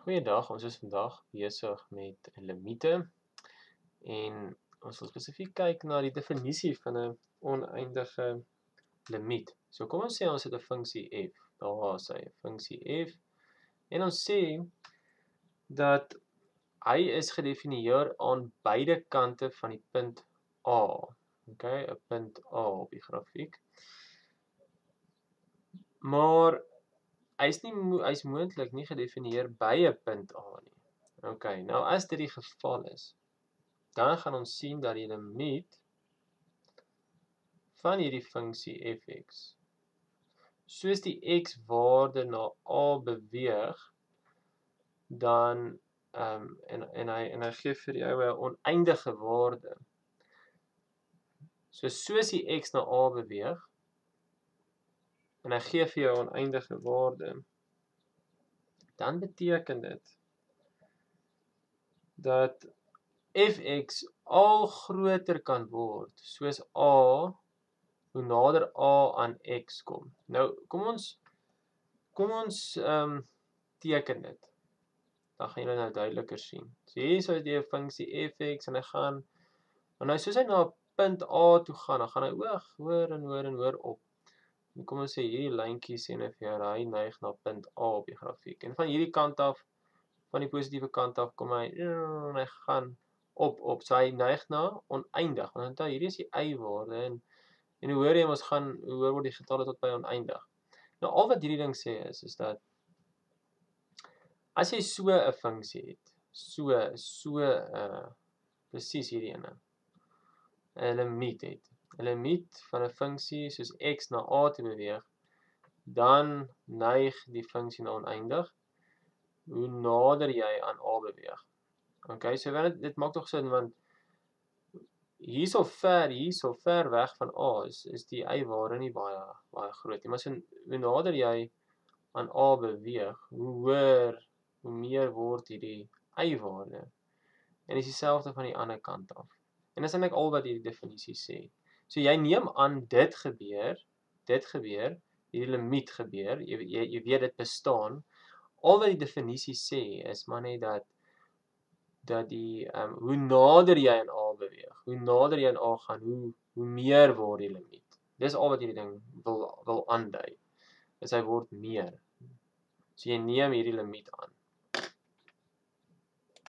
Goeiedag, ons is vandag besig met limiete en ons wil spesifiek kyk na die definisie van 'n oneindige limiet. So kom ons sê ons het 'n funksie f. Daar is hy, 'n funksie f. En ons sê dat hy is gedefinieer aan beide kante van die punt A. Okay, 'n punt A op die grafiek. Maar hy's moontlik nie gedefinieer by 'n punt A nie. Okay, nou as dit die geval is, dan gaan ons sien dat die limiet van hierdie funksie fx, soos die x-waarde na A beweeg, dan en hy gee vir jou 'n oneindige waarde. So soos die x na A beweeg, en hy gee vir jou 'n oneindige waarde, dan beteken dit dat fx al groter kan word, soos A, hoe nader A aan x kom. Nou, kom ons teken dit. Dan gaan julle nou duideliker sien. So hier is die funksie fx en hy gaan, en nou soos hy na punt A toe gaan, dan gaan hy hoër en hoër op. En kom ons sê hierdie lyntjie sê nou vir jou, hy neig na punt A op die grafiek. En van hierdie kant af, van die positiewe kant af, kom hy, en hy gaan op. So hy neig na oneindig. Want onthou, hierdie is die y-waarde, en hoe hoër jy mos gaan, hoe hoër word die getalle tot by oneindig. Nou al wat hierdie ding sê is dat as jy so 'n funksie het, presies hierdie ene, 'n limiet het, 'n limiet van 'n funksie soos x na A te beweeg, dan neig die funksie na oneindig, hoe nader jy aan A beweeg. Okay, so dit maak tog sin, want hierso ver weg van A is die y-waarde nie baie groot nie, maar so hoe nader jy aan A beweeg, hoe meer word hierdie y-waarde. En dis dieselfde van die ander kant af. En dis eintlik al wat hierdie definisie sê. So jy neem aan dit gebeur, hierdie limiet gebeur, jy weet dit bestaan. Al wat die definisie sê is maar net dat die hoe nader jy aan A beweeg, hoe nader jy aan A gaan, hoe meer word die limiet. Dis al wat hierdie ding wil aandui. Dis hy word meer. So jy neem hierdie limiet aan.